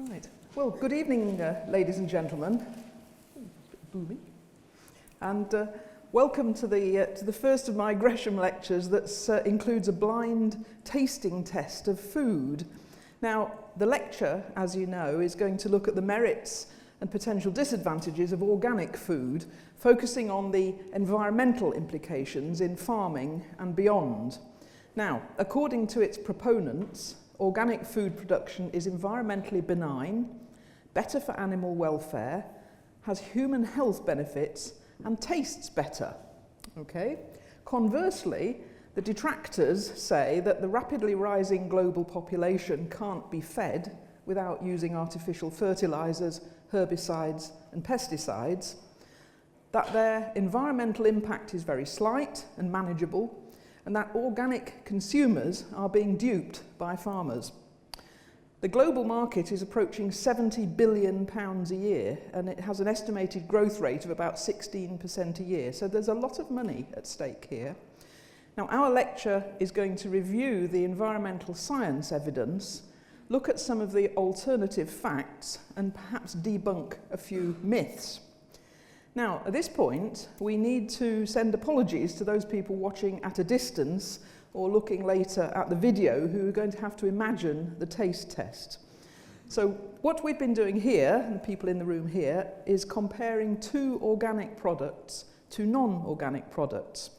Right. Well, good evening, ladies and gentlemen. Booming. And welcome to the first of my Gresham lectures that includes a blind tasting test of food. Now, the lecture, as you know, is going to look at the merits and potential disadvantages of organic food, focusing on the environmental implications in farming and beyond. Now, according to its proponents, organic food production is environmentally benign, better for animal welfare, has human health benefits, and tastes better. Okay? Conversely, the detractors say that the rapidly rising global population can't be fed without using artificial fertilizers, herbicides, and pesticides, that their environmental impact is very slight and manageable, and that organic consumers are being duped by farmers. The global market is approaching £70 billion a year, and it has an estimated growth rate of about 16% a year. So there's a lot of money at stake here. Now, our lecture is going to review the environmental science evidence, look at some of the alternative facts, and perhaps debunk a few myths. Now, at this point, we need to send apologies to those people watching at a distance or looking later at the video who are going to have to imagine the taste test. So what we've been doing here, and people in the room here, is comparing two organic products to non-organic products.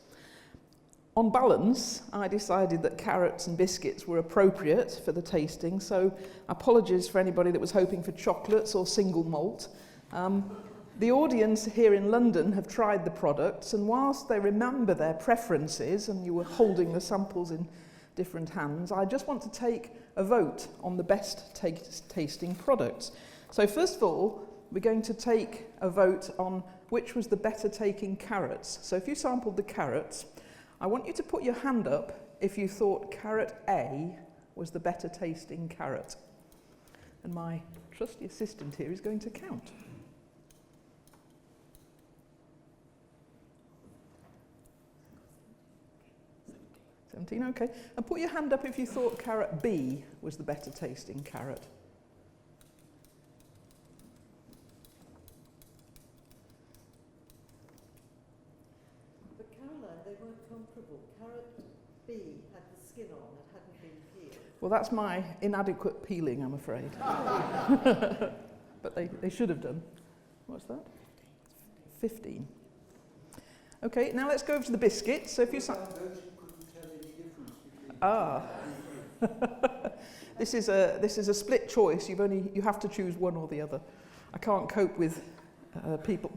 On balance, I decided that carrots and biscuits were appropriate for the tasting, so apologies for anybody that was hoping for chocolates or single malt. The audience here in London have tried the products, and whilst they remember their preferences, and you were holding the samples in different hands, I just want to take a vote on the best tasting products. So first of all, we're going to take a vote on which was the better tasting carrots. So if you sampled the carrots, I want you to put your hand up if you thought carrot A was the better tasting carrot. And my trusty assistant here is going to count. 17, okay. And put your hand up if you thought carrot B was the better tasting carrot. But Carolyn, they weren't comparable. Carrot B had the skin on, it hadn't been peeled. Well, that's my inadequate peeling, I'm afraid. But they should have done. What's that? 15. Okay, now let's go over to the biscuits. So if you... This is a split choice. You have to choose one or the other. I can't cope with people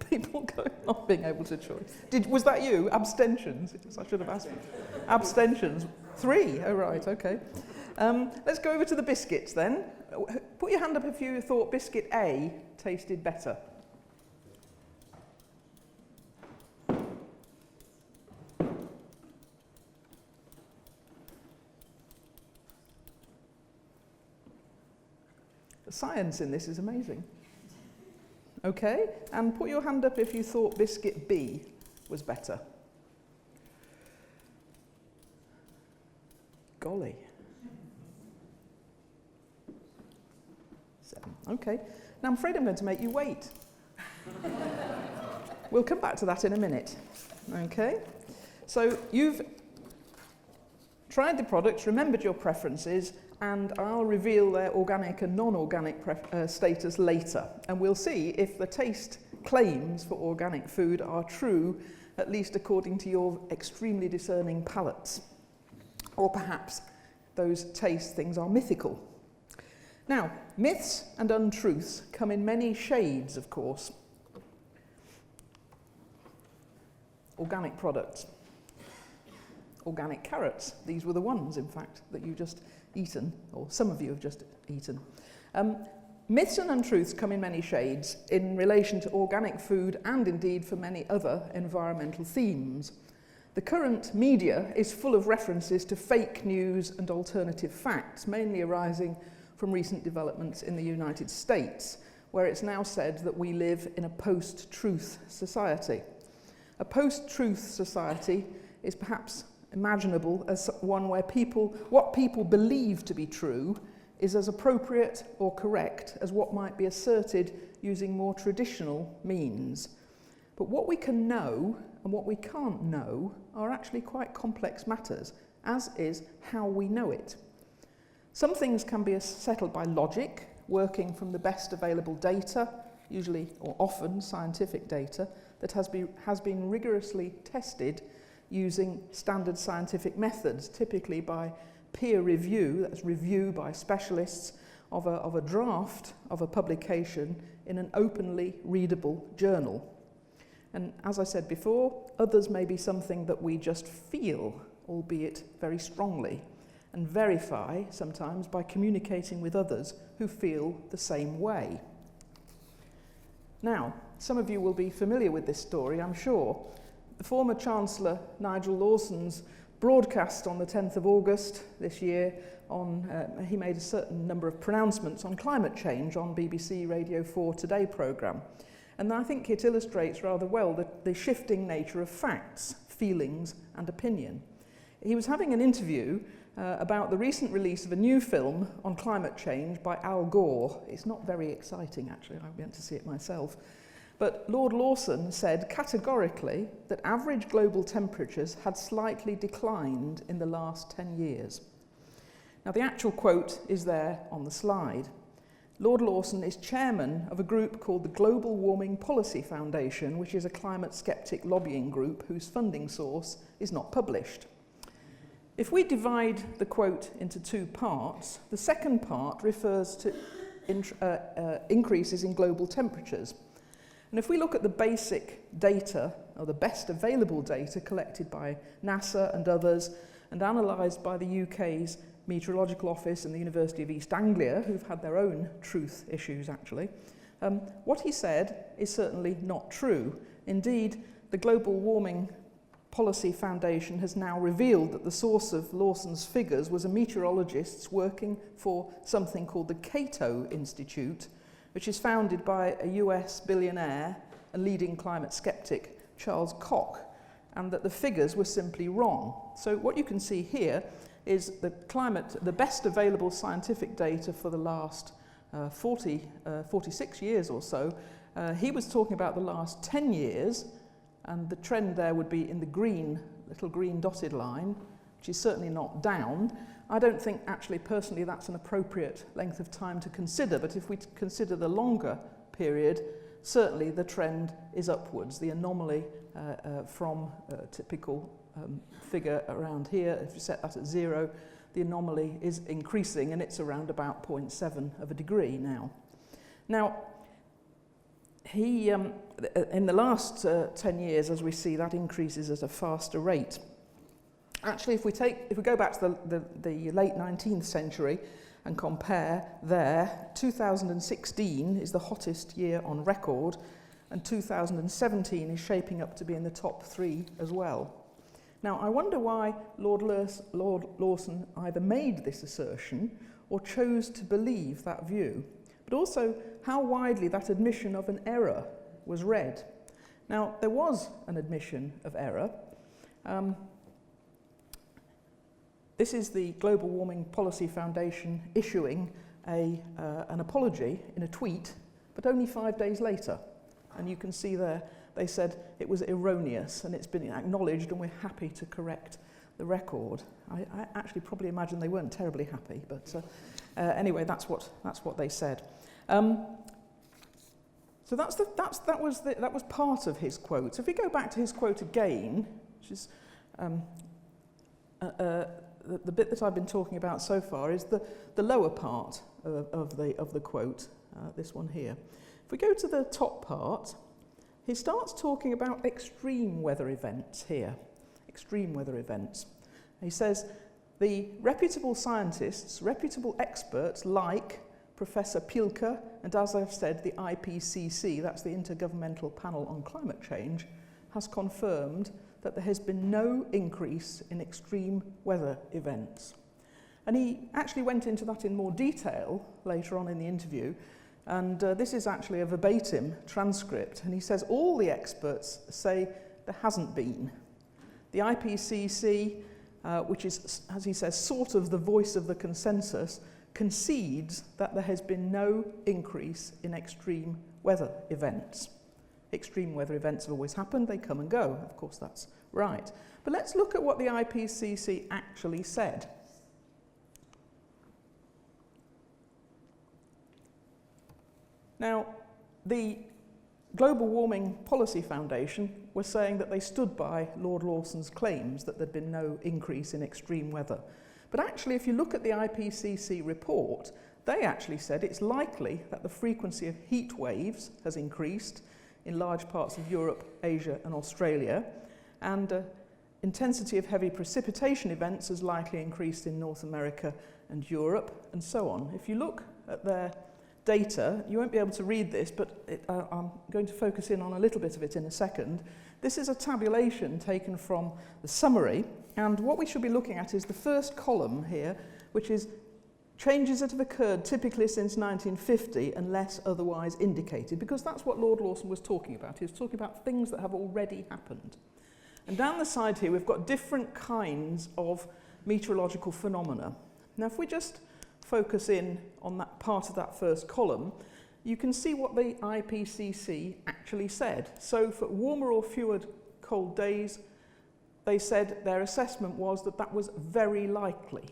not being able to choose. Was that you? Abstentions? I should have asked. Abstentions. 3. Oh right. Okay. Let's go over to the biscuits then. Put your hand up if you thought biscuit A tasted better. The science in this is amazing. Okay, and put your hand up if you thought biscuit B was better. Golly. 7. Okay, now I'm afraid I'm going to make you wait. We'll come back to that in a minute. Okay, so you've tried the products, remembered your preferences, and I'll reveal their organic and non-organic status later. And we'll see if the taste claims for organic food are true, at least according to your extremely discerning palates. Or perhaps those taste things are mythical. Now, myths and untruths come in many shades, of course. Organic products. Organic carrots. These were the ones, in fact, that you just eaten, or some of you have just eaten. Myths and untruths come in many shades in relation to organic food and indeed for many other environmental themes. The current media is full of references to fake news and alternative facts, mainly arising from recent developments in the United States, where it's now said that we live in a post-truth society. A post-truth society is perhaps imaginable as one where what people believe to be true is as appropriate or correct as what might be asserted using more traditional means. But what we can know and what we can't know are actually quite complex matters, as is how we know it. Some things can be settled by logic, working from the best available data, usually or often scientific data, that has been rigorously tested using standard scientific methods, typically by peer review, that's review by specialists of a draft of a publication in an openly readable journal. And as I said before, others may be something that we just feel, albeit very strongly, and verify sometimes by communicating with others who feel the same way. Now, some of you will be familiar with this story, I'm sure. The former Chancellor Nigel Lawson's broadcast on the 10th of August this year, he made a certain number of pronouncements on climate change on BBC Radio 4 Today programme. And I think it illustrates rather well the shifting nature of facts, feelings and opinion. He was having an interview about the recent release of a new film on climate change by Al Gore. It's not very exciting, actually. I went to see it myself. But Lord Lawson said categorically that average global temperatures had slightly declined in the last 10 years. Now, the actual quote is there on the slide. Lord Lawson is chairman of a group called the Global Warming Policy Foundation, which is a climate skeptic lobbying group whose funding source is not published. If we divide the quote into two parts, the second part refers to increases in global temperatures. And if we look at the basic data, or the best available data collected by NASA and others, and analysed by the UK's Meteorological Office and the University of East Anglia, who've had their own truth issues actually, what he said is certainly not true. Indeed, the Global Warming Policy Foundation has now revealed that the source of Lawson's figures was a meteorologist working for something called the Cato Institute, which is founded by a US billionaire and leading climate skeptic, Charles Koch, and that the figures were simply wrong. So what you can see here is the best available scientific data for the last 46 years or so. He was talking about the last 10 years, and the trend there would be in the green, little green dotted line, which is certainly not down. I don't think actually personally that's an appropriate length of time to consider, but if we consider the longer period, certainly the trend is upwards. The anomaly from a typical figure around here, if you set that at 0, the anomaly is increasing and it's around about 0.7 of a degree now. Now, he, in the last 10 years, as we see, that increases at a faster rate. Actually, if we go back to the late 19th century and compare there, 2016 is the hottest year on record, and 2017 is shaping up to be in the top 3 as well. Now, I wonder why Lord Lawson either made this assertion or chose to believe that view, but also how widely that admission of an error was read. Now, there was an admission of error. This is the Global Warming Policy Foundation issuing an apology in a tweet, but only 5 days later. And you can see there, they said it was erroneous and it's been acknowledged and we're happy to correct the record. I actually probably imagine they weren't terribly happy, but anyway, that's what they said. So that was part of his quote. So if we go back to his quote again, which is the bit that I've been talking about so far, is the lower part of the quote, this one here. If we go to the top part, he starts talking about extreme weather events here, extreme weather events. He says, the reputable scientists, reputable experts like Professor Pielke, and as I've said, the IPCC, that's the Intergovernmental Panel on Climate Change, has confirmed that there has been no increase in extreme weather events. And he actually went into that in more detail later on in the interview, and this is actually a verbatim transcript, and he says all the experts say there hasn't been. The IPCC, which is, as he says, sort of the voice of the consensus, concedes that there has been no increase in extreme weather events. Extreme weather events have always happened, they come and go, of course that's right. But let's look at what the IPCC actually said. Now, the Global Warming Policy Foundation was saying that they stood by Lord Lawson's claims that there'd been no increase in extreme weather. But actually, if you look at the IPCC report, they actually said it's likely that the frequency of heat waves has increased in large parts of Europe, Asia and Australia, and intensity of heavy precipitation events has likely increased in North America and Europe, and so on. If you look at their data, you won't be able to read this, but I'm going to focus in on a little bit of it in a second. This is a tabulation taken from the summary, and what we should be looking at is the first column here, which is changes that have occurred typically since 1950 unless otherwise indicated, because that's what Lord Lawson was talking about. He was talking about things that have already happened. And down the side here we've got different kinds of meteorological phenomena. Now if we just focus in on that part of that first column, you can see what the IPCC actually said. So for warmer or fewer cold days, they said their assessment was that that was very likely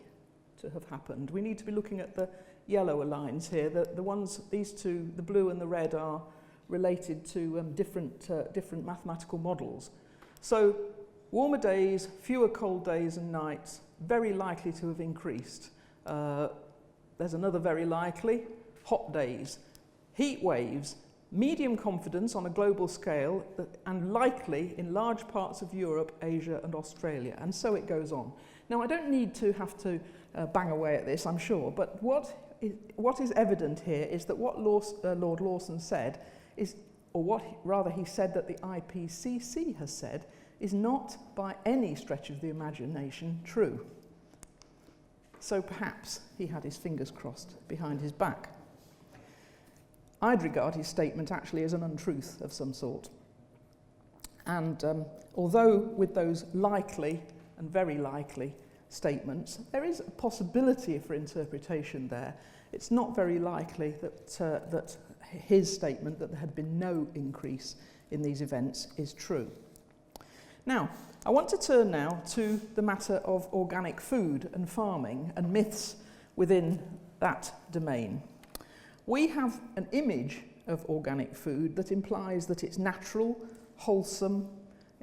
to have happened. We need to be looking at the yellower lines here. The ones, these two, the blue and the red, are related to different mathematical models. So warmer days, fewer cold days and nights, very likely to have increased. There's another very likely, hot days, heat waves, medium confidence on a global scale, and likely in large parts of Europe, Asia and Australia, and so it goes on. Now I don't need to have to bang away at this, I'm sure, but what is evident here is that what Lord Lawson said is, or what rather he said that the IPCC has said, is not by any stretch of the imagination true. So perhaps he had his fingers crossed behind his back. I'd regard his statement actually as an untruth of some sort. And although with those likely and very likely statements, there is a possibility for interpretation there. It's not very likely that his statement that there had been no increase in these events is true. Now, I want to turn now to the matter of organic food and farming and myths within that domain. We have an image of organic food that implies that it's natural, wholesome,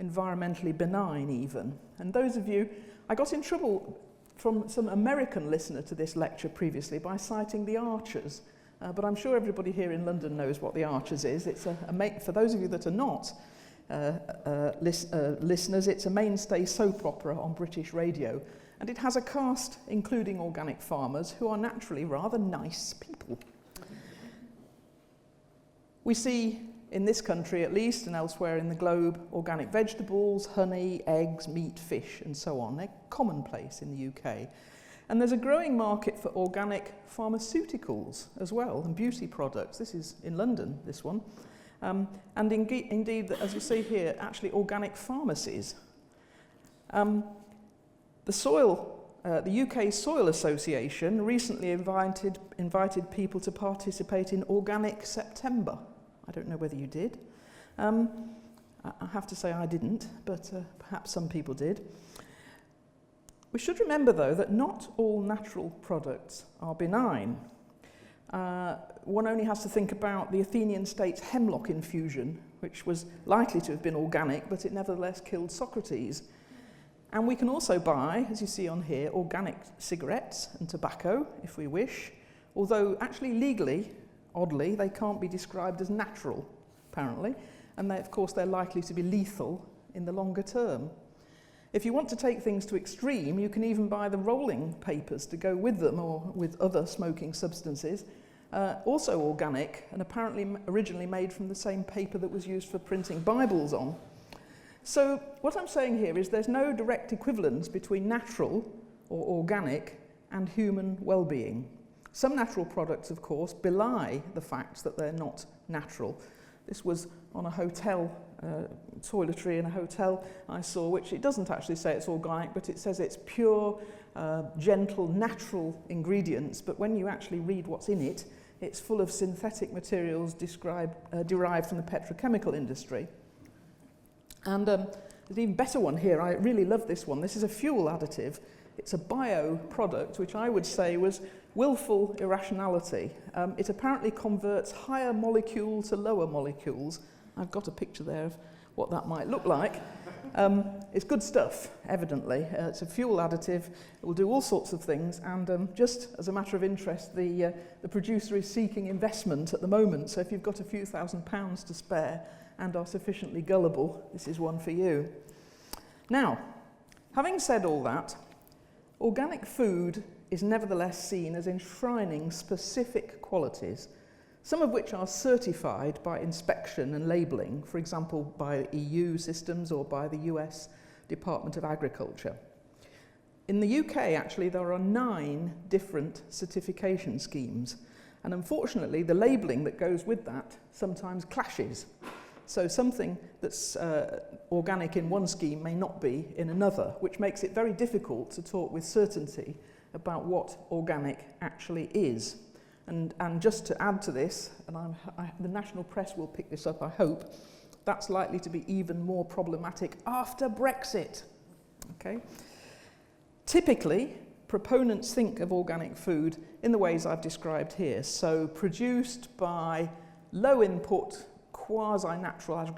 environmentally benign even. And those of you, I got in trouble from some American listener to this lecture previously by citing the Archers, but I'm sure everybody here in London knows what the Archers is. It's for those of you that are not listeners, it's a mainstay soap opera on British radio, and it has a cast including organic farmers who are naturally rather nice people. We see in this country at least, and elsewhere in the globe, organic vegetables, honey, eggs, meat, fish and so on. They're commonplace in the UK. And there's a growing market for organic pharmaceuticals as well, and beauty products. This is in London, this one. And indeed, as you see here, actually organic pharmacies. The UK Soil Association recently invited people to participate in Organic September. I don't know whether you did. I have to say I didn't, but perhaps some people did. We should remember, though, that not all natural products are benign. One only has to think about the Athenian state's hemlock infusion, which was likely to have been organic, but it nevertheless killed Socrates. And we can also buy, as you see on here, organic cigarettes and tobacco, if we wish, although actually legally, oddly, they can't be described as natural, apparently, and of course they're likely to be lethal in the longer term. If you want to take things to extreme, you can even buy the rolling papers to go with them, or with other smoking substances, also organic, and apparently originally made from the same paper that was used for printing Bibles on. So what I'm saying here is there's no direct equivalence between natural or organic and human well-being. Some natural products, of course, belie the fact that they're not natural. This was on a hotel, toiletry in a hotel I saw, which it doesn't actually say it's organic, but it says it's pure gentle, natural ingredients, but when you actually read what's in it, it's full of synthetic materials derived from the petrochemical industry. And there's an even better one here. I really love this one. This is a fuel additive. It's a bio-product, which I would say was willful irrationality. It apparently converts higher molecule to lower molecules. I've got a picture there of what that might look like. It's good stuff, evidently. It's a fuel additive. It will do all sorts of things. And just as a matter of interest, the producer is seeking investment at the moment. So if you've got a few £1,000s to spare and are sufficiently gullible, this is one for you. Now, having said all that, organic food is nevertheless seen as enshrining specific qualities, some of which are certified by inspection and labelling, for example by EU systems or by the US Department of Agriculture. In the UK, actually, there are 9 different certification schemes, and unfortunately the labelling that goes with that sometimes clashes. So something that's organic in one scheme may not be in another, which makes it very difficult to talk with certainty about what organic actually is. And just to add to this, and the national press will pick this up, I hope, that's likely to be even more problematic after Brexit. Okay? Typically, proponents think of organic food in the ways I've described here. So produced by low input, quasi-natural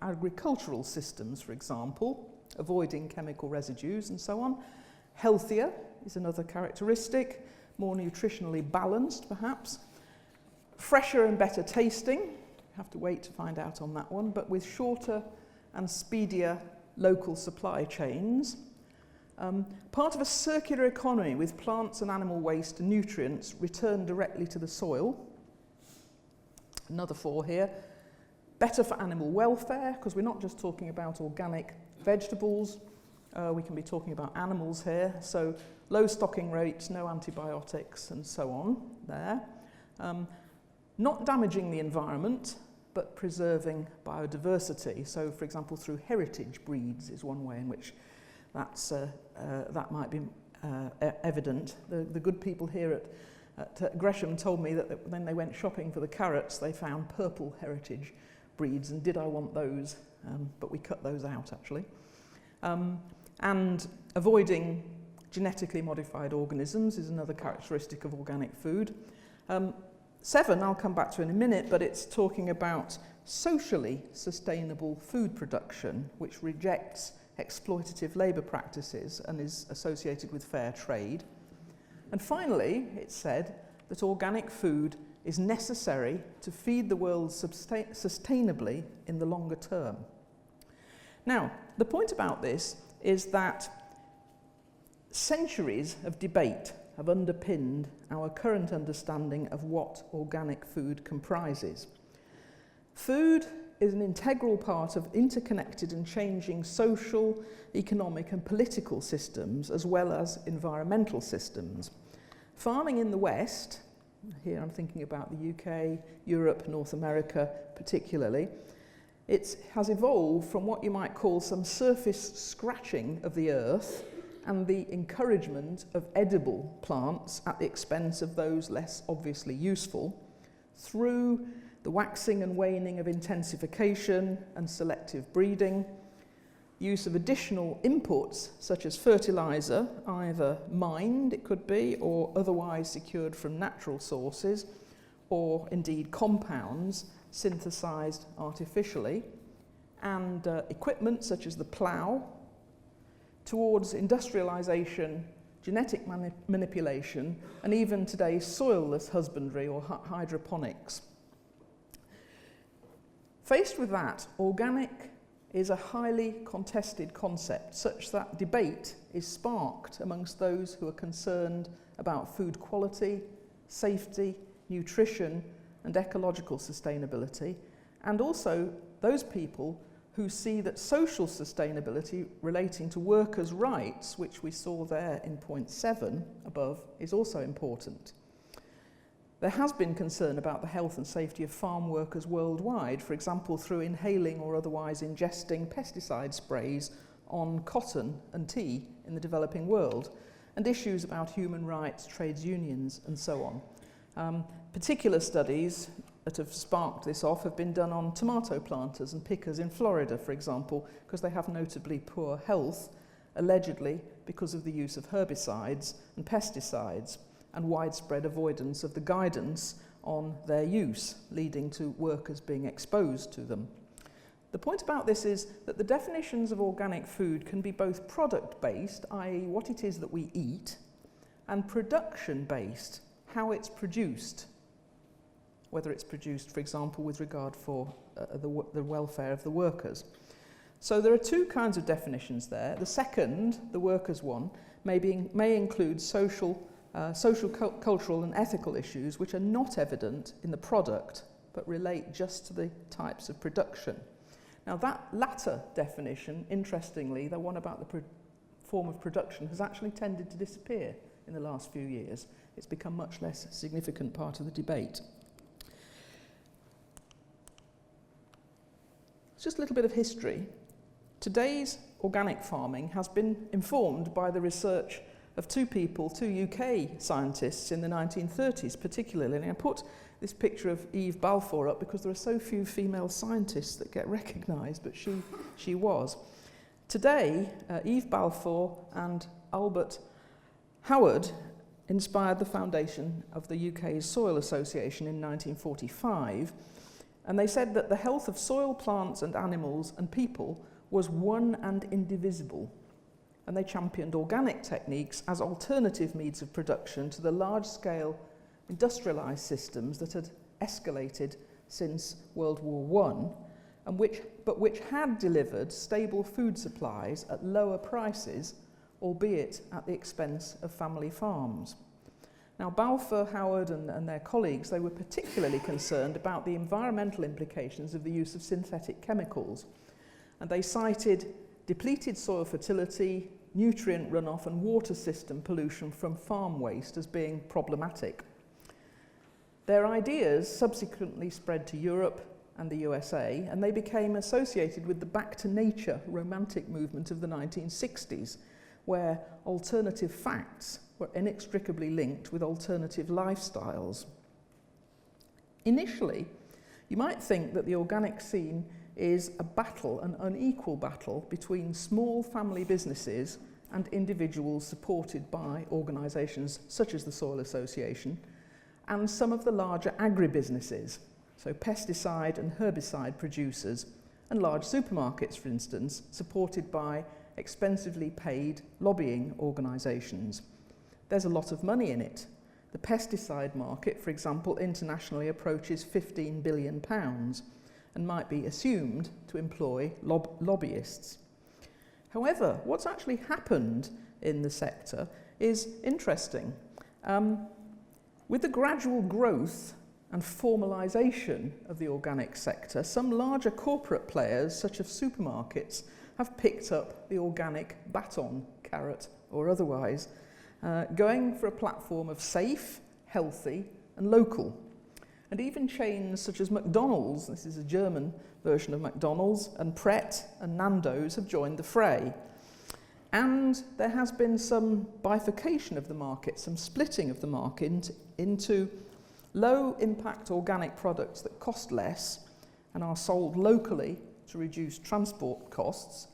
agricultural systems, for example, avoiding chemical residues and so on. Healthier is another characteristic, more nutritionally balanced perhaps. Fresher and better tasting, have to wait to find out on that one, but with shorter and speedier local supply chains. Part of a circular economy with plants and animal waste and nutrients returned directly to the soil. Another 4 here. Better for animal welfare, because we're not just talking about organic vegetables, we can be talking about animals here, so low stocking rates, no antibiotics and so on there. Not damaging the environment, but preserving biodiversity. So, for example, through heritage breeds is one way in which that might be evident. The good people here at Gresham told me that when they went shopping for the carrots, they found purple heritage breeds, and did I want those? But we cut those out, actually. And avoiding genetically modified organisms is another characteristic of organic food. 7, I'll come back to in a minute, but it's talking about socially sustainable food production, which rejects exploitative labour practices and is associated with fair trade. And finally, it said that organic food is necessary to feed the world sustainably in the longer term. Now, the point about this is that centuries of debate have underpinned our current understanding of what organic food comprises. Food is an integral part of interconnected and changing social, economic and political systems, as well as environmental systems. Farming in the West, here I'm thinking about the UK, Europe, North America particularly, it has evolved from what you might call some surface scratching of the earth and the encouragement of edible plants at the expense of those less obviously useful, through the waxing and waning of intensification and selective breeding, use of additional inputs such as fertiliser, either mined it could be, or otherwise secured from natural sources, or indeed compounds synthesised artificially, and equipment such as the plough, towards industrialisation, genetic manipulation, and even today's soilless husbandry or hydroponics. Faced with that, organic is a highly contested concept, such that debate is sparked amongst those who are concerned about food quality, safety, nutrition, and ecological sustainability, and also those people who see that social sustainability relating to workers' rights, which we saw there in point 7 above, is also important. There has been concern about the health and safety of farm workers worldwide, for example, through inhaling or otherwise ingesting pesticide sprays on cotton and tea in the developing world. and issues about human rights, trades unions, and so on. Particular studies that have sparked this off have been done on tomato planters and pickers in Florida, for example, because they have notably poor health, allegedly because of the use of herbicides and pesticides and widespread avoidance of the guidance on their use, leading to workers being exposed to them. The point about this is that the definitions of organic food can be both product-based, i.e. what it is that we eat, and production-based, how it's produced, whether it's produced, for example, with regard for the welfare of the workers. So there are two kinds of definitions there. The second, the workers' one, may include social, cultural and ethical issues which are not evident in the product but relate just to the types of production. Now that latter definition, interestingly, the one about the form of production, has actually tended to disappear in the last few years. It's become much less a significant part of the debate. Just a little bit of history. Today's organic farming has been informed by the research of two UK scientists in the 1930s particularly. And I put this picture of Eve Balfour up because there are so few female scientists that get recognised, but she was. Today, Eve Balfour and Albert Howard inspired the foundation of the UK's Soil Association in 1945, and they said that the health of soil, plants and animals and people was one and indivisible, and they championed organic techniques as alternative means of production to the large-scale industrialised systems that had escalated since World War I, but which had delivered stable food supplies at lower prices, albeit at the expense of family farms. Now, Balfour, Howard and their colleagues, they were particularly concerned about the environmental implications of the use of synthetic chemicals, and they cited depleted soil fertility, nutrient runoff and water system pollution from farm waste as being problematic. Their ideas subsequently spread to Europe and the USA, and they became associated with the back to nature romantic movement of the 1960s, where alternative facts were inextricably linked with alternative lifestyles. Initially, you might think that the organic scene is a battle, an unequal battle, between small family businesses and individuals supported by organisations such as the Soil Association and some of the larger agribusinesses, so pesticide and herbicide producers and large supermarkets, for instance, supported by expensively paid lobbying organisations. There's a lot of money in it. The pesticide market, for example, internationally approaches £15 billion and might be assumed to employ lobbyists. However, what's actually happened in the sector is interesting. With the gradual growth and formalisation of the organic sector, some larger corporate players, such as supermarkets, have picked up the organic baton, carrot or otherwise, going for a platform of safe, healthy and local. And even chains such as McDonald's, this is a German version of McDonald's, and Pret and Nando's have joined the fray. And there has been some bifurcation of the market, some splitting of the market into low-impact organic products that cost less and are sold locally to reduce transport costs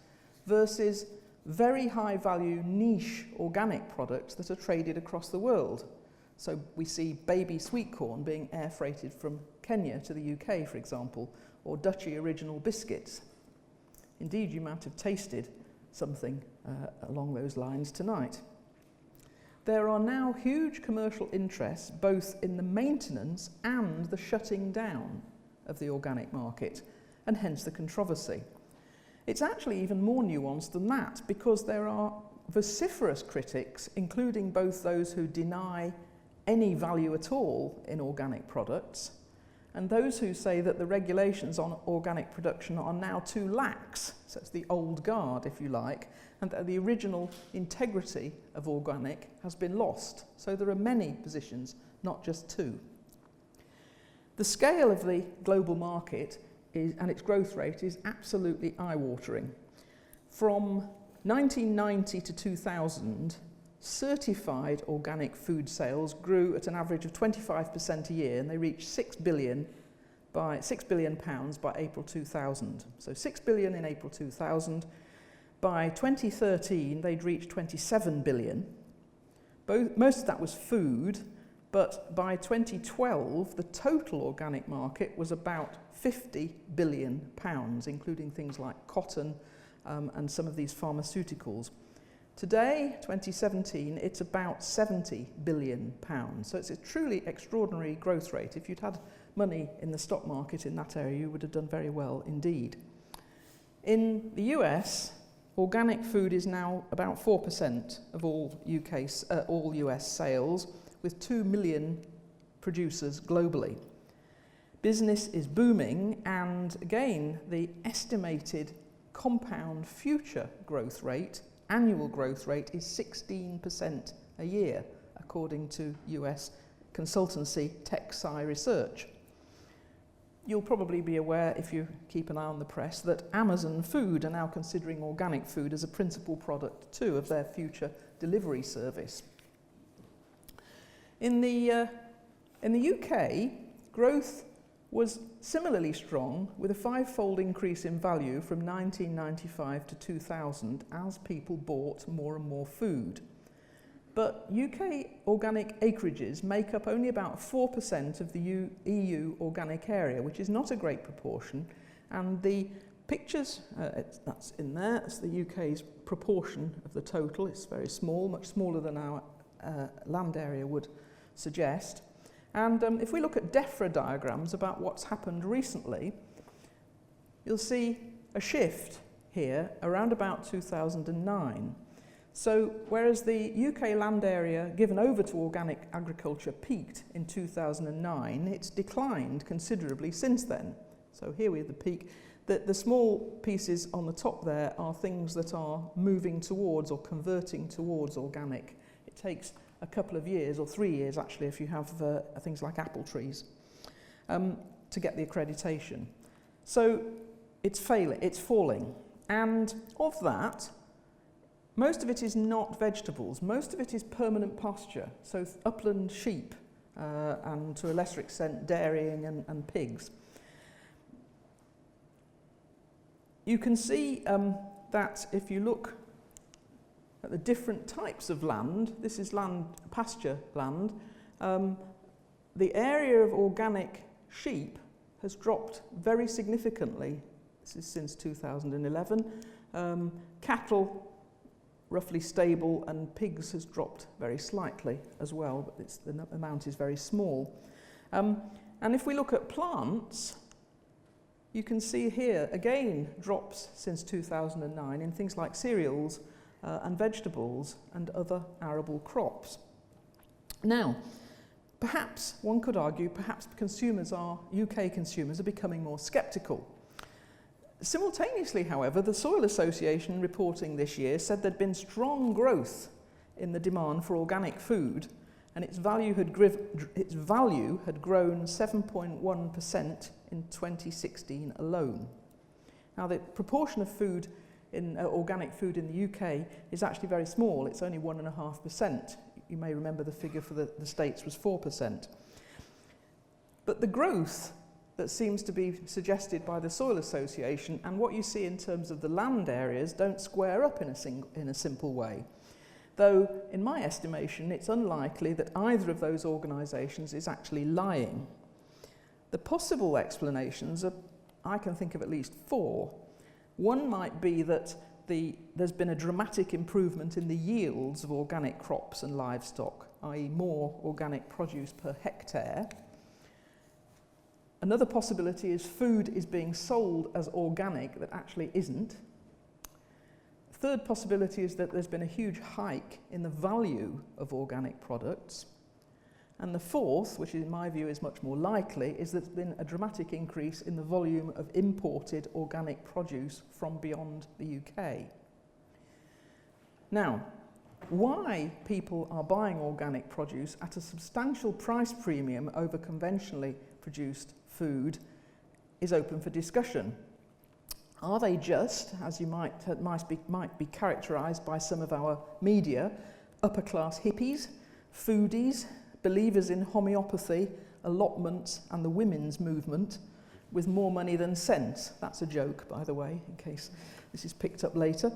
versus very high-value niche organic products that are traded across the world. So we see baby sweet corn being air freighted from Kenya to the UK, for example, or Dutchy original biscuits. Indeed, you might have tasted something along those lines tonight. There are now huge commercial interests both in the maintenance and the shutting down of the organic market, and hence the controversy. It's actually even more nuanced than that, because there are vociferous critics, including both those who deny any value at all in organic products, and those who say that the regulations on organic production are now too lax, so it's the old guard, if you like, and that the original integrity of organic has been lost. So there are many positions, not just two. The scale of the global market and its growth rate is absolutely eye-watering. From 1990 to 2000, certified organic food sales grew at an average of 25% a year, and they reached £6 billion by April 2000. So 6 billion in April 2000. By 2013, they'd reached 27 billion. Most of that was food, but by 2012, the total organic market was about £50 billion, including things like cotton and some of these pharmaceuticals. Today, 2017, it's about £70 billion. So it's a truly extraordinary growth rate. If you'd had money in the stock market in that area, you would have done very well indeed. In the US, organic food is now about 4% of all US sales, with 2 million producers globally. Business is booming, and again, the estimated compound future growth rate, annual growth rate, is 16% a year, according to US consultancy TechSci Research. You'll probably be aware, if you keep an eye on the press, that Amazon Food are now considering organic food as a principal product too of their future delivery service. In the UK, growth was similarly strong, with a 5-fold increase in value from 1995 to 2000 as people bought more and more food. But UK organic acreages make up only about 4% of the EU organic area, which is not a great proportion, and the pictures, that's in there, it's the UK's proportion of the total. It's very small, much smaller than our land area would suggest. And if we look at DEFRA diagrams about what's happened recently, you'll see a shift here around about 2009. So whereas the UK land area given over to organic agriculture peaked in 2009, it's declined considerably since then. So here we have the peak. The small pieces on the top there are things that are moving towards or converting towards organic. It takes a couple of years, or 3 years actually, if you have things like apple trees, to get the accreditation. So it's falling. And of that, most of it is not vegetables. Most of it is permanent pasture, so upland sheep, and to a lesser extent dairying and pigs. You can see that if you look at the different types of land, this is pasture land, the area of organic sheep has dropped very significantly. This is since 2011. Cattle, roughly stable, and pigs has dropped very slightly as well, but the amount is very small. And if we look at plants, you can see here, again, drops since 2009 in things like cereals and vegetables and other arable crops. Now, perhaps one could argue, perhaps UK consumers are becoming more sceptical. Simultaneously, however, the Soil Association reporting this year said there'd been strong growth in the demand for organic food, and its value had grown 7.1% in 2016 alone. Now, the proportion of food in organic food in the UK is actually very small. It's only 1.5%. You may remember the figure for the States was 4%. But the growth that seems to be suggested by the Soil Association and what you see in terms of the land areas don't square up in a simple way. Though, in my estimation, it's unlikely that either of those organisations is actually lying. The possible explanations are, I can think of at least 4. One might be that there's been a dramatic improvement in the yields of organic crops and livestock, i.e. more organic produce per hectare. Another possibility is food is being sold as organic that actually isn't. The third possibility is that there's been a huge hike in the value of organic products. And the fourth, which in my view is much more likely, is that there's been a dramatic increase in the volume of imported organic produce from beyond the UK. Now, why people are buying organic produce at a substantial price premium over conventionally produced food is open for discussion. Are they just, as you might be characterised by some of our media, upper-class hippies, foodies, believers in homeopathy, allotments, and the women's movement, with more money than sense. That's a joke, by the way, in case this is picked up later.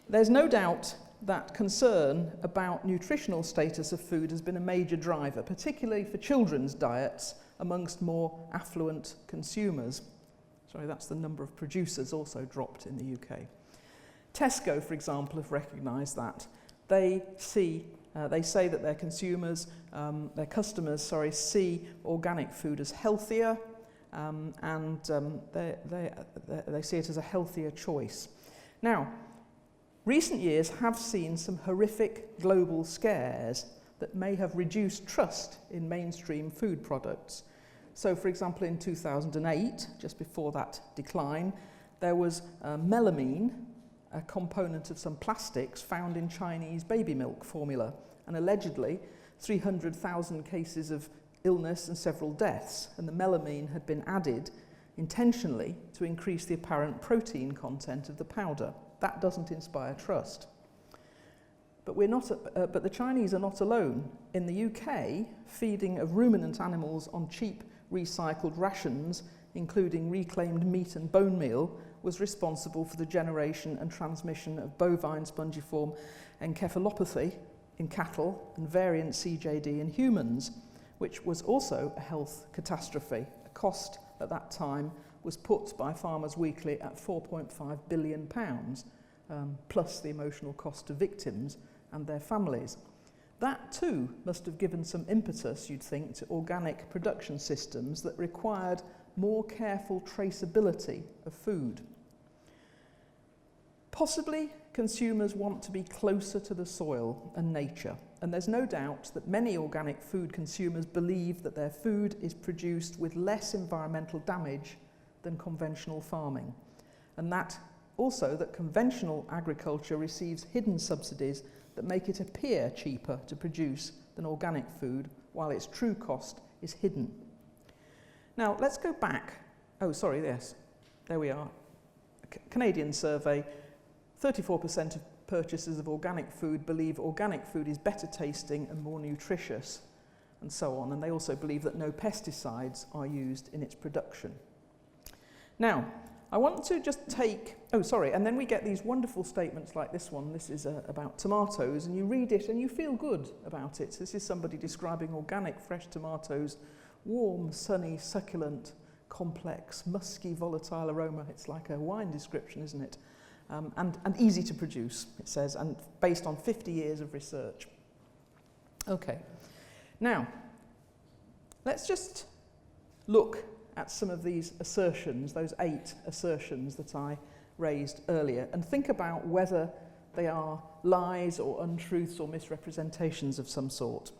There's no doubt that concern about nutritional status of food has been a major driver, particularly for children's diets amongst more affluent consumers. Sorry, that's the number of producers also dropped in the UK. Tesco, for example, have recognised that. They say that their consumers, their customers, see organic food as healthier, and they see it as a healthier choice. Now, recent years have seen some horrific global scares that may have reduced trust in mainstream food products. So, for example, in 2008, just before that decline, there was melamine, a component of some plastics found in Chinese baby milk formula, and allegedly 300,000 cases of illness and several deaths, and the melamine had been added intentionally to increase the apparent protein content of the powder. That doesn't inspire trust. But the Chinese are not alone. In the UK, feeding of ruminant animals on cheap recycled rations, including reclaimed meat and bone meal, was responsible for the generation and transmission of bovine spongiform encephalopathy in cattle and variant CJD in humans, which was also a health catastrophe. A cost at that time was put by Farmers Weekly at £4.5 billion, plus the emotional cost to victims and their families. That too must have given some impetus, you'd think, to organic production systems that required more careful traceability of food. Possibly consumers want to be closer to the soil and nature, and there's no doubt that many organic food consumers believe that their food is produced with less environmental damage than conventional farming, and that also that conventional agriculture receives hidden subsidies that make it appear cheaper to produce than organic food, while its true cost is hidden. Now, let's go back. Oh, sorry, yes, there we are. A Canadian survey, 34% of purchasers of organic food believe organic food is better tasting and more nutritious, and so on. And they also believe that no pesticides are used in its production. Now, I want to just take, and then we get these wonderful statements like this one. This is about tomatoes, and you read it and you feel good about it. This is somebody describing organic fresh tomatoes, warm, sunny, succulent, complex, musky, volatile aroma. It's like a wine description, isn't it? And easy to produce, it says, and based on 50 years of research. Okay, now, let's just look at some of these assertions, those 8 assertions that I raised earlier, and think about whether they are lies or untruths or misrepresentations of some sort.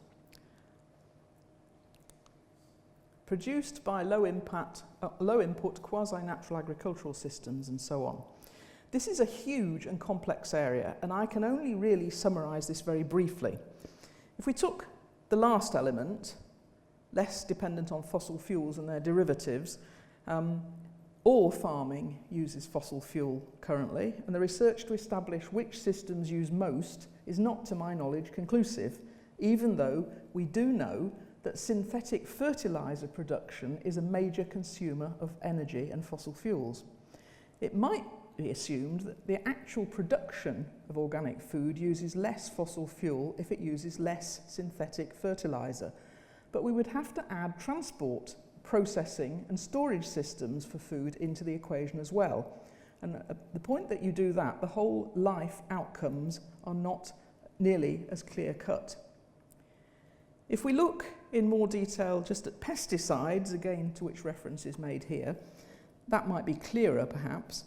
Produced by low input quasi-natural agricultural systems, and so on. This is a huge and complex area, and I can only really summarise this very briefly. If we took the last element, less dependent on fossil fuels and their derivatives, all farming uses fossil fuel currently, and the research to establish which systems use most is not, to my knowledge, conclusive, even though we do know that synthetic fertiliser production is a major consumer of energy and fossil fuels. It might be assumed that the actual production of organic food uses less fossil fuel if it uses less synthetic fertiliser, but we would have to add transport, processing and storage systems for food into the equation as well. And at the point that you do that, the whole life outcomes are not nearly as clear-cut. If we look in more detail just at pesticides, again to which reference is made here, that might be clearer perhaps.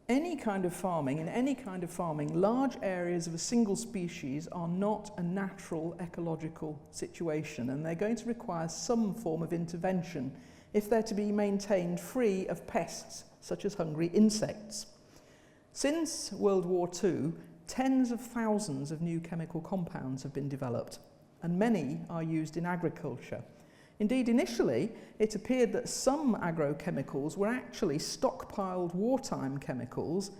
In any kind of farming, large areas of a single species are not a natural ecological situation, and they're going to require some form of intervention if they're to be maintained free of pests such as hungry insects. Since World War II, tens of thousands of new chemical compounds have been developed, and many are used in agriculture. Indeed, initially, it appeared that some agrochemicals were actually stockpiled wartime chemicals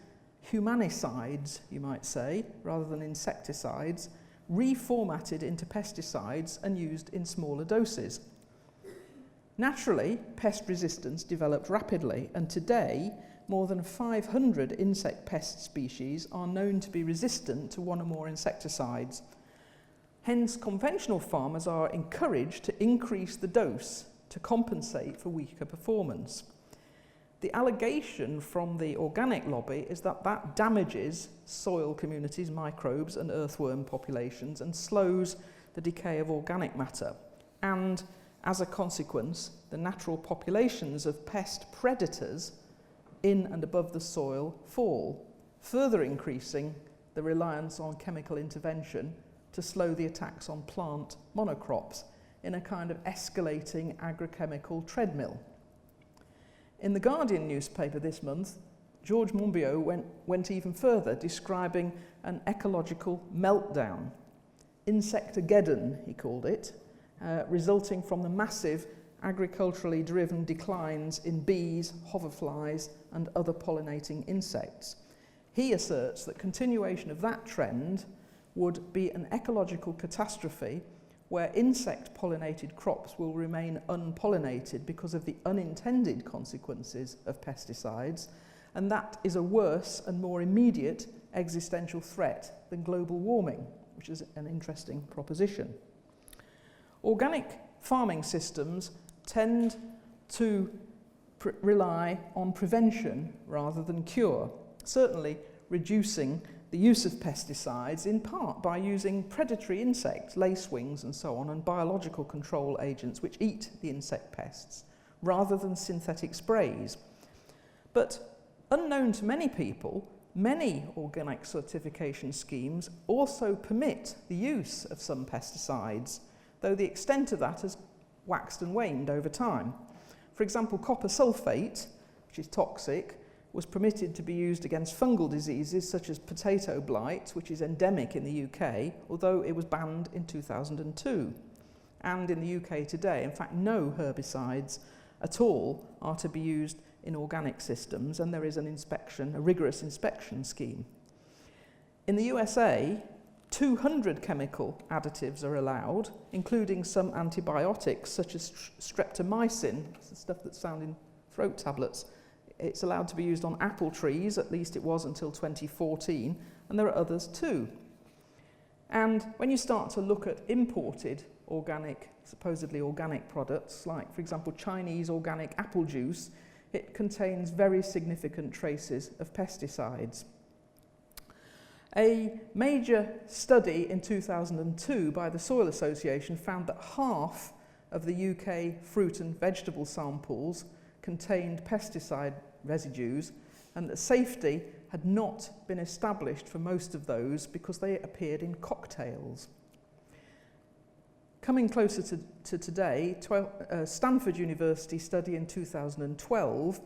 humanicides, you might say, rather than insecticides, reformatted into pesticides and used in smaller doses. Naturally, pest resistance developed rapidly, and today more than 500 insect pest species are known to be resistant to one or more insecticides. Hence, conventional farmers are encouraged to increase the dose to compensate for weaker performance. The allegation from the organic lobby is that that damages soil communities, microbes and earthworm populations and slows the decay of organic matter. And as a consequence, the natural populations of pest predators in and above the soil fall, further increasing the reliance on chemical intervention to slow the attacks on plant monocrops in a kind of escalating agrochemical treadmill. In the Guardian newspaper this month, George Monbiot went even further, describing an ecological meltdown. Insectageddon, he called it, resulting from the massive agriculturally driven declines in bees, hoverflies and other pollinating insects. He asserts that continuation of that trend would be an ecological catastrophe where insect-pollinated crops will remain unpollinated because of the unintended consequences of pesticides, and that is a worse and more immediate existential threat than global warming, which is an interesting proposition. Organic farming systems tend to rely on prevention rather than cure, certainly reducing the use of pesticides in part by using predatory insects, lacewings and so on, and biological control agents which eat the insect pests, rather than synthetic sprays. But unknown to many people, many organic certification schemes also permit the use of some pesticides, though the extent of that has waxed and waned over time. For example, copper sulfate, which is toxic, was permitted to be used against fungal diseases such as potato blight, which is endemic in the UK, although it was banned in 2002. And in the UK today, in fact, no herbicides at all are to be used in organic systems, and there is a rigorous inspection scheme. In the USA, 200 chemical additives are allowed, including some antibiotics such as streptomycin, the stuff that's found in throat tablets. It's allowed to be used on apple trees, at least it was until 2014, and there are others too. And when you start to look at imported organic, supposedly organic products, like for example Chinese organic apple juice, it contains very significant traces of pesticides. A major study in 2002 by the Soil Association found that half of the UK fruit and vegetable samples contained pesticide residues, and that safety had not been established for most of those because they appeared in cocktails. Coming closer to today, Stanford University study in 2012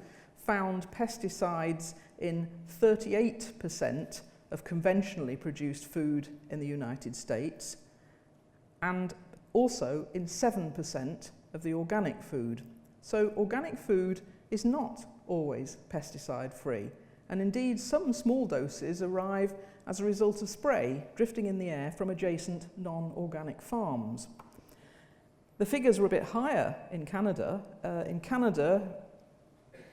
found pesticides in 38% of conventionally produced food in the United States, and also in 7% of the organic food. So organic food is not always pesticide-free, and indeed some small doses arrive as a result of spray drifting in the air from adjacent non-organic farms. The figures were a bit higher in Canada. In Canada,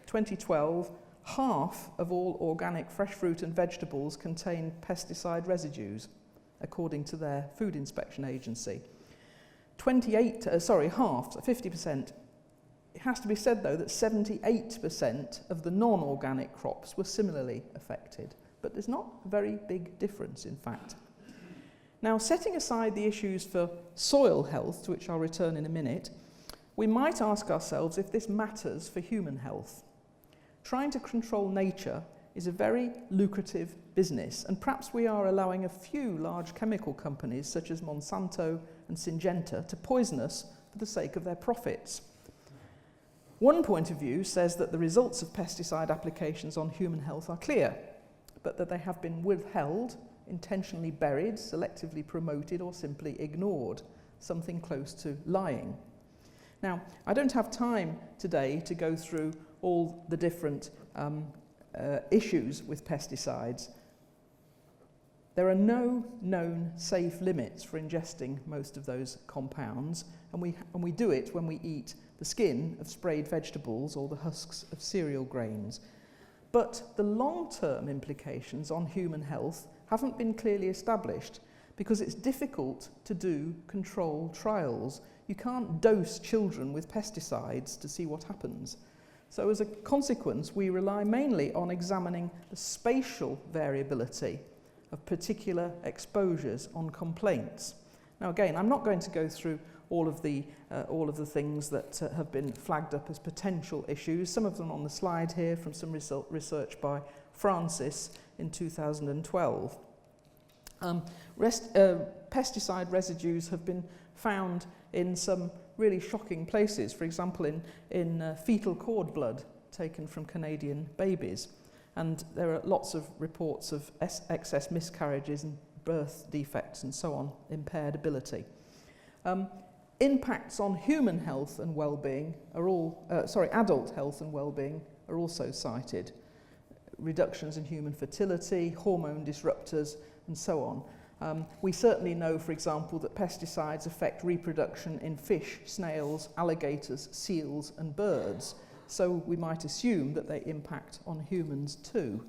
2012, half of all organic fresh fruit and vegetables contained pesticide residues, according to their food inspection agency. Half, so 50%. It has to be said, though, that 78% of the non-organic crops were similarly affected, but there's not a very big difference, in fact. Now, setting aside the issues for soil health, to which I'll return in a minute, we might ask ourselves if this matters for human health. Trying to control nature is a very lucrative business, and perhaps we are allowing a few large chemical companies, such as Monsanto and Syngenta, to poison us for the sake of their profits. One point of view says that the results of pesticide applications on human health are clear, but that they have been withheld, intentionally buried, selectively promoted, or simply ignored, something close to lying. Now, I don't have time today to go through all the different issues with pesticides. There are no known safe limits for ingesting most of those compounds, and we do it when we eat the skin of sprayed vegetables or the husks of cereal grains. But the long-term implications on human health haven't been clearly established because it's difficult to do controlled trials. You can't dose children with pesticides to see what happens. So as a consequence, we rely mainly on examining the spatial variability of particular exposures on complaints. Now again, I'm not going to go through all of the things that have been flagged up as potential issues, some of them on the slide here from some research by Francis in 2012. Pesticide residues have been found in some really shocking places, for example in fetal cord blood taken from Canadian babies. And there are lots of reports of excess miscarriages and birth defects and so on, impaired ability. Impacts on human health and well-being are adult health and well-being are also cited. Reductions in human fertility, hormone disruptors, and so on. We certainly know, for example, that pesticides affect reproduction in fish, snails, alligators, seals, and birds. So we might assume that they impact on humans too.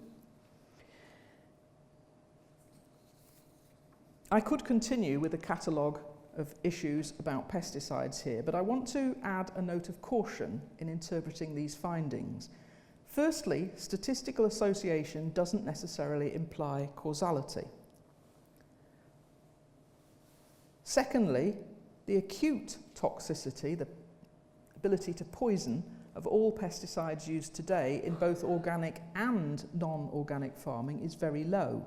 I could continue with a catalogue of issues about pesticides here, but I want to add a note of caution in interpreting these findings. Firstly, statistical association doesn't necessarily imply causality. Secondly, the acute toxicity, the ability to poison of all pesticides used today in both organic and non-organic farming is very low.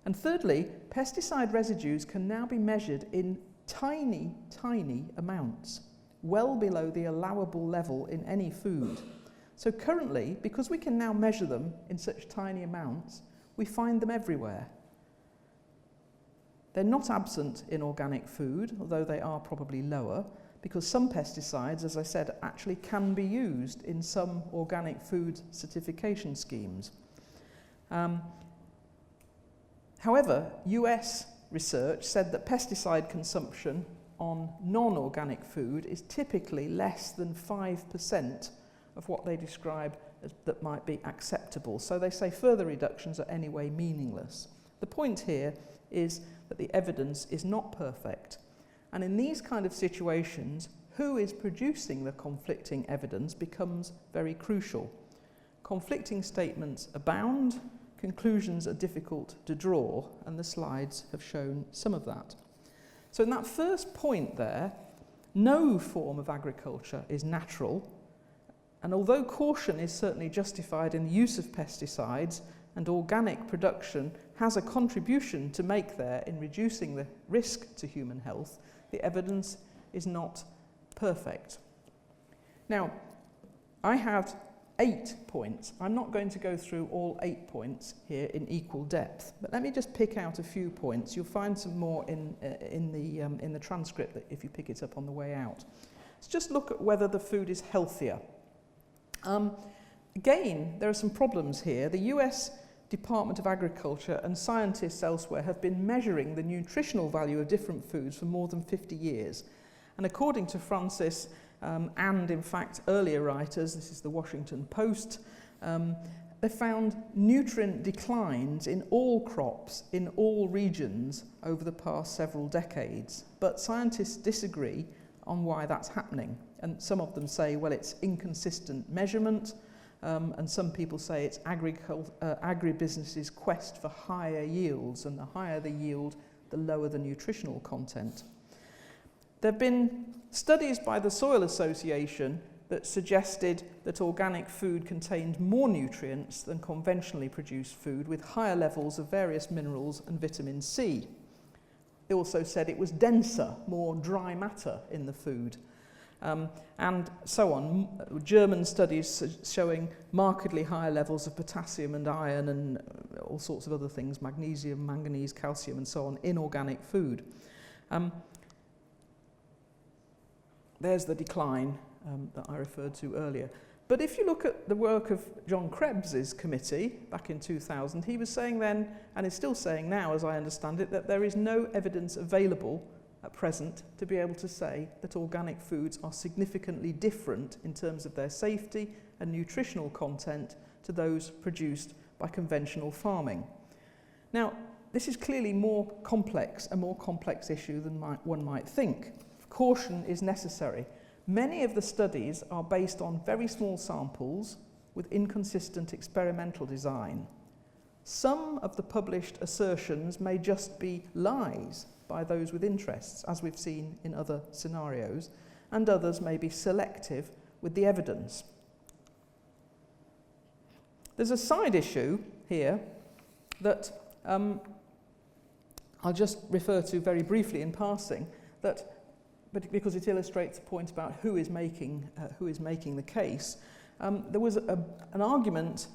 And thirdly, pesticide residues can now be measured in tiny, tiny amounts, well below the allowable level in any food. So currently, because we can now measure them in such tiny amounts, we find them everywhere. They're not absent in organic food, although they are probably lower, because some pesticides, as I said, actually can be used in some organic food certification schemes. However, US research said that pesticide consumption on non-organic food is typically less than 5% of what they describe as that might be acceptable. So they say further reductions are anyway meaningless. The point here is that the evidence is not perfect. And in these kind of situations, who is producing the conflicting evidence becomes very crucial. Conflicting statements abound, conclusions are difficult to draw, and the slides have shown some of that. So in that first point there, no form of agriculture is natural, and although caution is certainly justified in the use of pesticides, and organic production has a contribution to make there in reducing the risk to human health, the evidence is not perfect. Now, I have 8 points. I'm not going to go through all 8 points here in equal depth, but let me just pick out a few points. You'll find some more in the transcript if you pick it up on the way out. Let's just look at whether the food is healthier. Again, there are some problems here. The US Department of Agriculture and scientists elsewhere have been measuring the nutritional value of different foods for more than 50 years. And according to Francis, and in fact earlier writers, this is the Washington Post, they found nutrient declines in all crops in all regions over the past several decades. But scientists disagree on why that's happening. And some of them say, well, it's inconsistent measurement, and some people say it's agribusiness's quest for higher yields, and the higher the yield, the lower the nutritional content. There have been studies by the Soil Association that suggested that organic food contained more nutrients than conventionally produced food, with higher levels of various minerals and vitamin C. They also said it was denser, more dry matter in the food. And so on. German studies showing markedly higher levels of potassium and iron and all sorts of other things, magnesium, manganese, calcium and so on, in organic food. There's the decline that I referred to earlier. But if you look at the work of John Krebs's committee back in 2000, he was saying then, and is still saying now as I understand it, that there is no evidence available at present to be able to say that organic foods are significantly different in terms of their safety and nutritional content to those produced by conventional farming. Now, this is clearly a more complex issue than one might think. Caution is necessary. Many of the studies are based on very small samples with inconsistent experimental design. Some of the published assertions may just be lies by those with interests, as we've seen in other scenarios, and others may be selective with the evidence. There's a side issue here that I'll just refer to very briefly in passing, but because it illustrates a point about who is making the case. There was an argument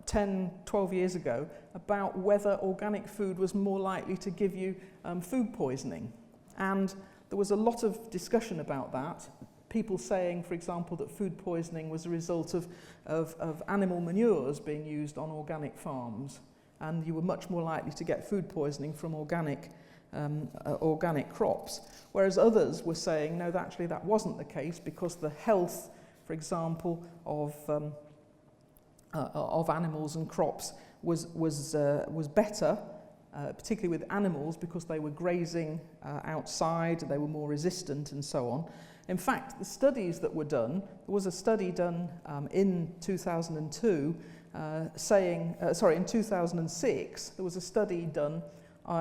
10, 12 years ago about whether organic food was more likely to give you food poisoning. And there was a lot of discussion about that. People saying, for example, that food poisoning was a result of animal manures being used on organic farms, and you were much more likely to get food poisoning from organic crops, whereas others were saying, no, actually that wasn't the case because the health, for example, of animals and crops was better, particularly with animals because they were grazing outside, they were more resistant and so on. In fact, the studies that were done, there was a study done in 2002 in 2006, there was a study done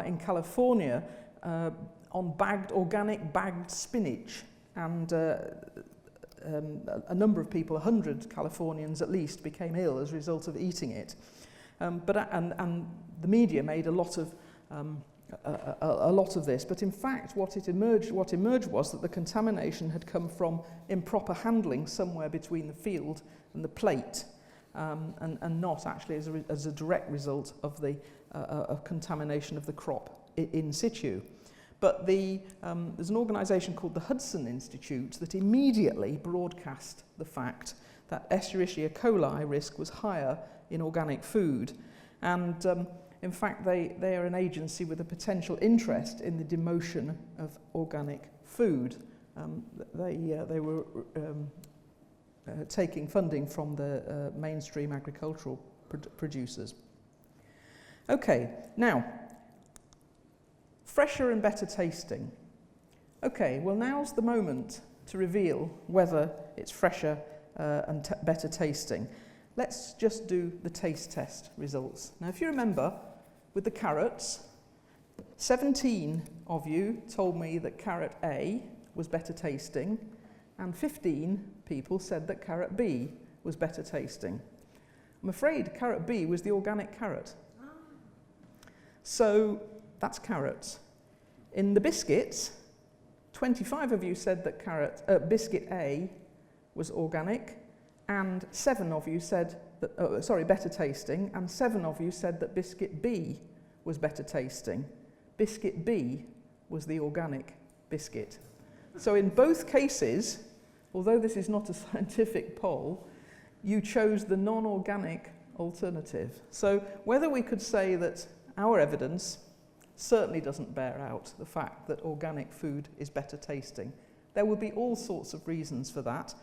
in California on organic bagged spinach, and a number of people, 100 Californians at least, became ill as a result of eating it. And the media made a lot of this, but in fact what emerged was that the contamination had come from improper handling somewhere between the field and the plate, and not actually as a direct result of the contamination of the crop in situ. But there's an organisation called the Hudson Institute that immediately broadcast the fact that Escherichia coli risk was higher in organic food. And in fact, they are an agency with a potential interest in the demotion of organic food. They were taking funding from the mainstream agricultural producers. Okay, now, fresher and better tasting. Okay, well now's the moment to reveal whether it's fresher and better tasting. Let's just do the taste test results. Now if you remember, with the carrots, 17 of you told me that carrot A was better tasting, and 15 people said that carrot B was better tasting. I'm afraid carrot B was the organic carrot. So that's carrots. In the biscuits, 25 of you said that biscuit A was organic, and 7 of you said that, better tasting, and 7 of you said that biscuit B was better tasting. Biscuit B was the organic biscuit. So in both cases, although this is not a scientific poll, you chose the non-organic alternative. So whether we could say that our evidence certainly doesn't bear out the fact that organic food is better tasting. There will be all sorts of reasons for that,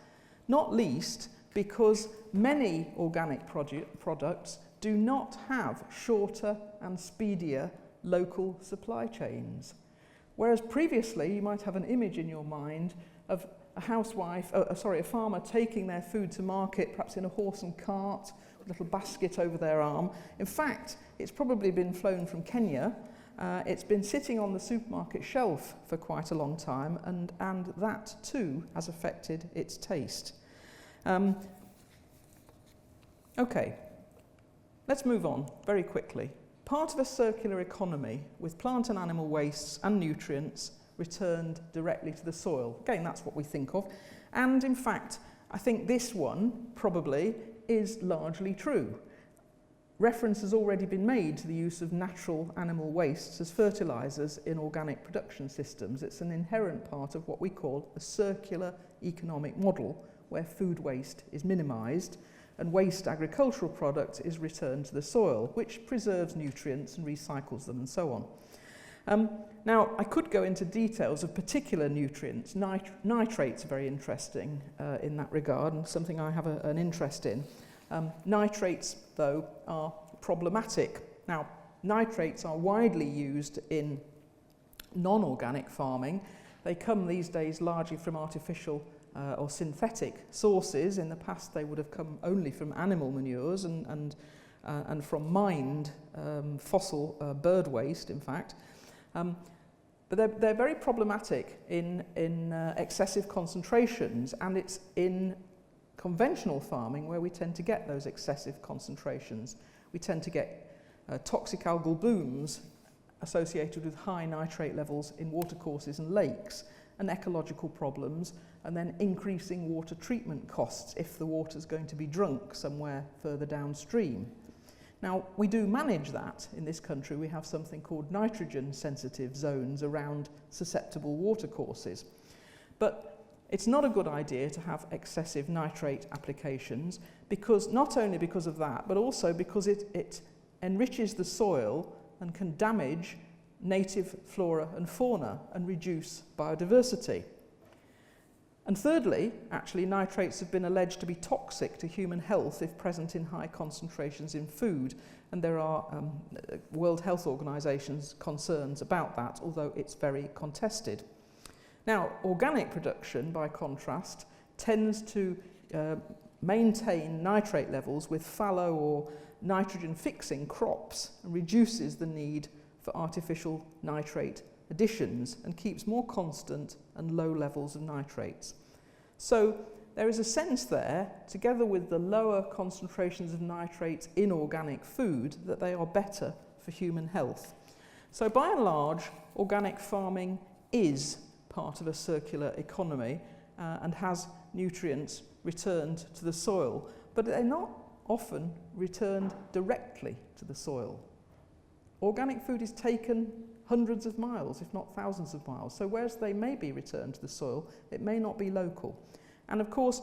not least because many organic products do not have shorter and speedier local supply chains. Whereas previously you might have an image in your mind of a farmer taking their food to market, perhaps in a horse and cart, with a little basket over their arm. In fact, it's probably been flown from Kenya. It's been sitting on the supermarket shelf for quite a long time, and that too has affected its taste. Okay, let's move on very quickly. Part of a circular economy with plant and animal wastes and nutrients returned directly to the soil. Again, that's what we think of. And in fact, I think this one probably is largely true. Reference has already been made to the use of natural animal wastes as fertilisers in organic production systems. It's an inherent part of what we call a circular economic model, where food waste is minimised, and waste agricultural product is returned to the soil, which preserves nutrients and recycles them and so on. Now, I could go into details of particular nutrients. Nitrates are very interesting in that regard, and something I have an interest in. Nitrates, though, are problematic. Now, nitrates are widely used in non-organic farming. They come these days largely from artificial or synthetic sources. In the past, they would have come only from animal manures and from mined fossil bird waste, in fact. But they're very problematic in excessive concentrations, and it's in conventional farming where we tend to get those excessive concentrations. We tend to get toxic algal blooms associated with high nitrate levels in watercourses and lakes, and ecological problems, and then increasing water treatment costs if the water's going to be drunk somewhere further downstream. Now, we do manage that in this country. We have something called nitrogen sensitive zones around susceptible watercourses. But it's not a good idea to have excessive nitrate applications, because not only because of that, but also because it enriches the soil and can damage native flora and fauna and reduce biodiversity. And thirdly, actually, nitrates have been alleged to be toxic to human health if present in high concentrations in food, and there are World Health Organization's concerns about that, although it's very contested. Now, organic production, by contrast, tends to maintain nitrate levels with fallow or nitrogen-fixing crops and reduces the need for artificial nitrate additions and keeps more constant and low levels of nitrates. So there is a sense there, together with the lower concentrations of nitrates in organic food, that they are better for human health. So by and large, organic farming is part of a circular economy and has nutrients returned to the soil, but they're not often returned directly to the soil. Organic food is taken hundreds of miles, if not thousands of miles. So whereas they may be returned to the soil, it may not be local. And of course,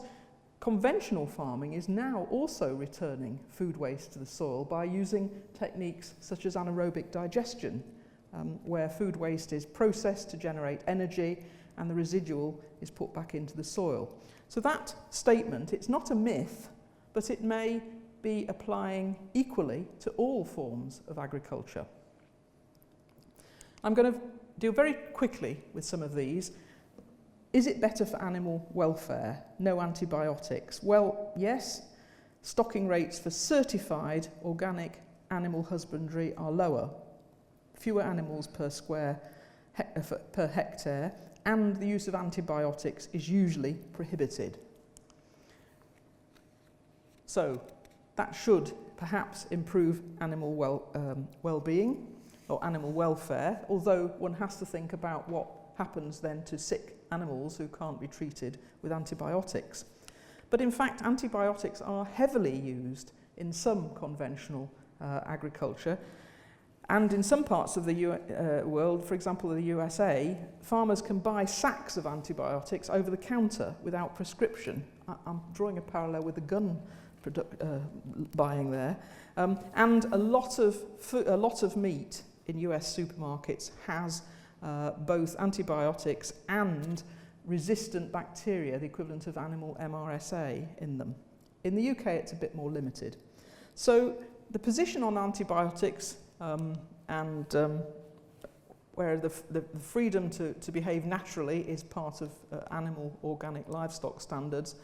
conventional farming is now also returning food waste to the soil by using techniques such as anaerobic digestion, where food waste is processed to generate energy and the residual is put back into the soil. So that statement, it's not a myth, but it may be applying equally to all forms of agriculture. I'm going to deal very quickly with some of these. Is it better for animal welfare? No antibiotics? Well, yes. Stocking rates for certified organic animal husbandry are lower. Fewer animals per hectare, and the use of antibiotics is usually prohibited. So that should perhaps improve animal well-being or animal welfare, although one has to think about what happens then to sick animals who can't be treated with antibiotics. But in fact, antibiotics are heavily used in some conventional agriculture, and in some parts of the world, for example the USA, farmers can buy sacks of antibiotics over the counter without prescription. I'm drawing a parallel with the gun buying there, and a lot of meat in US supermarkets has both antibiotics and resistant bacteria, the equivalent of animal MRSA, in them. In the UK, it's a bit more limited. So the position on antibiotics where the freedom to behave naturally is part of animal organic livestock standards,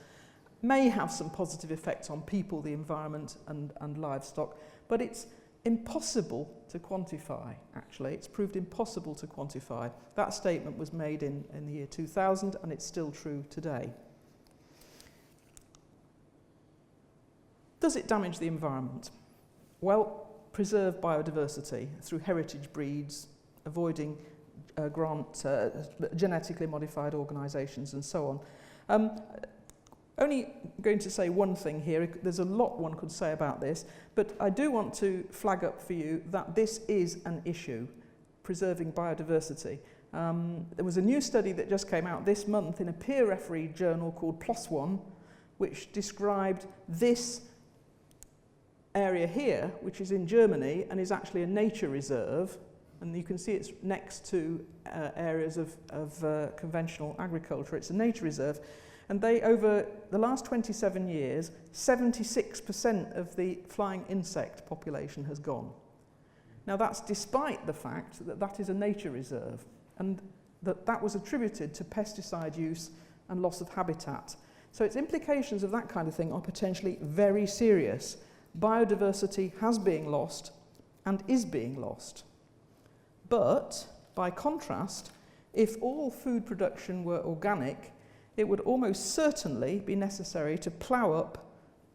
may have some positive effects on people, the environment and livestock, but it's impossible to quantify, actually. It's proved impossible to quantify. That statement was made in the year 2000, and it's still true today. Does it damage the environment? Well, preserve biodiversity through heritage breeds, avoiding genetically modified organisations and so on. Only going to say one thing here. There's a lot one could say about this, but I do want to flag up for you that this is an issue, preserving biodiversity. There was a new study that just came out this month in a peer-refereed journal called PLOS ONE, which described this area here, which is in Germany and is actually a nature reserve, and you can see it's next to areas of conventional agriculture. It's a nature reserve, and they, over the last 27 years, 76% of the flying insect population has gone. Now that's despite the fact that that is a nature reserve, and that was attributed to pesticide use and loss of habitat. So its implications of that kind of thing are potentially very serious. Biodiversity has been lost and is being lost. But, by contrast, if all food production were organic, it would almost certainly be necessary to plough up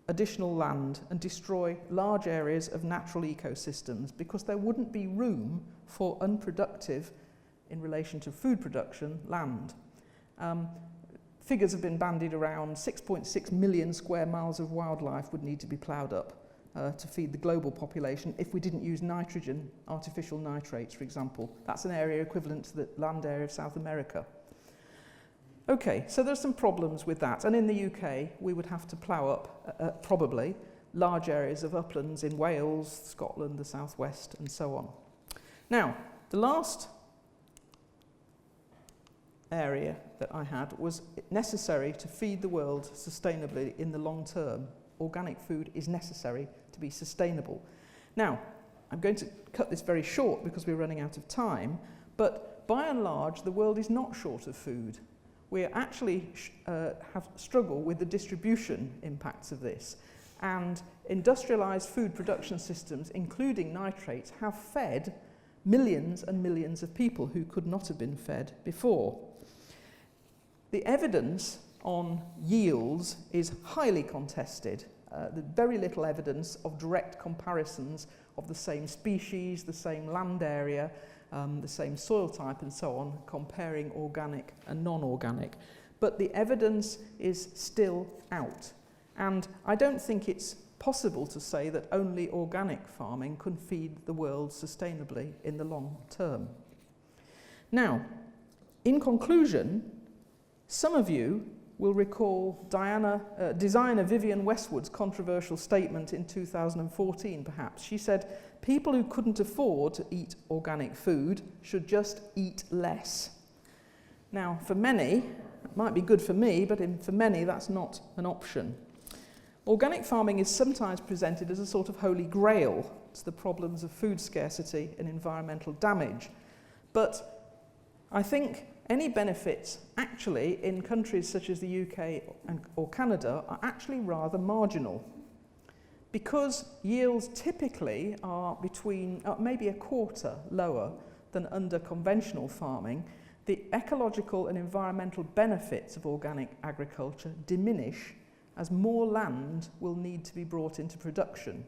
additional land and destroy large areas of natural ecosystems, because there wouldn't be room for unproductive, in relation to food production, land. Figures have been bandied around. 6.6 million square miles of wildlife would need to be ploughed up to feed the global population if we didn't use nitrogen, artificial nitrates, for example. That's an area equivalent to the land area of South America. Okay, so there's some problems with that. And in the UK, we would have to plough up, probably, large areas of uplands in Wales, Scotland, the southwest, and so on. Now, the last area that I had was necessary to feed the world sustainably in the long term. Organic food is necessary to be sustainable. Now, I'm going to cut this very short because we're running out of time, but by and large, the world is not short of food. We actually have struggled with the distribution impacts of this, and industrialised food production systems, including nitrates, have fed millions and millions of people who could not have been fed before. The evidence on yields is highly contested. There's very little evidence of direct comparisons of the same species, the same land area, the same soil type and so on, comparing organic and non-organic. But the evidence is still out. And I don't think it's possible to say that only organic farming can feed the world sustainably in the long term. Now, in conclusion, some of you will recall designer Vivienne Westwood's controversial statement in 2014, perhaps. She said, people who couldn't afford to eat organic food should just eat less. Now, for many, it might be good for me, but for many, that's not an option. Organic farming is sometimes presented as a sort of holy grail to the problems of food scarcity and environmental damage. But I think any benefits actually in countries such as the UK or Canada are actually rather marginal, because yields typically are between maybe a quarter lower than under conventional farming. The ecological and environmental benefits of organic agriculture diminish as more land will need to be brought into production.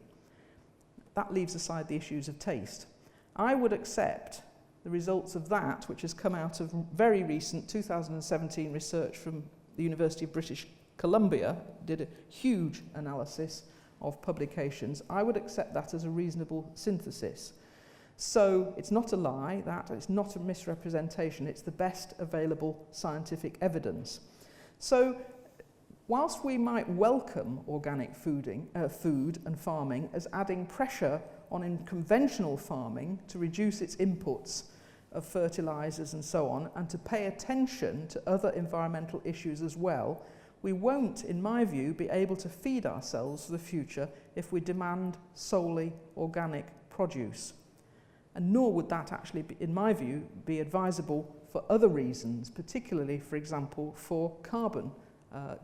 That leaves aside the issues of taste. I would accept the results of that, which has come out of very recent 2017 research from the University of British Columbia, did a huge analysis of publications. I would accept that as a reasonable synthesis. So it's not a lie, it's not a misrepresentation, it's the best available scientific evidence. So whilst we might welcome organic food and farming as adding pressure on conventional farming to reduce its inputs of fertilisers and so on, and to pay attention to other environmental issues as well, we won't, in my view, be able to feed ourselves for the future if we demand solely organic produce. And nor would that actually, in my view, be advisable for other reasons, particularly, for example, for carbon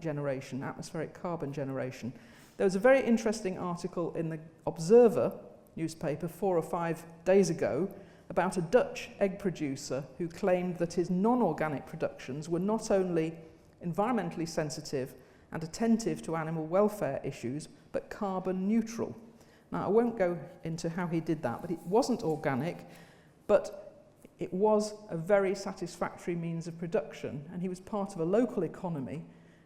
generation, atmospheric carbon generation. There was a very interesting article in the Observer newspaper 4 or 5 days ago about a Dutch egg producer who claimed that his non-organic productions were not only environmentally sensitive and attentive to animal welfare issues, but carbon neutral. Now, I won't go into how he did that, but it wasn't organic, but it was a very satisfactory means of production, and he was part of a local economy,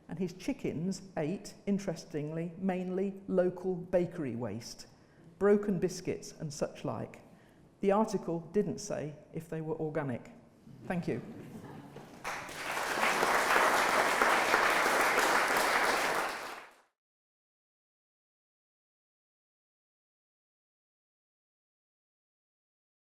and his chickens ate, interestingly, mainly local bakery waste, broken biscuits and such like. The article didn't say if they were organic. Thank you.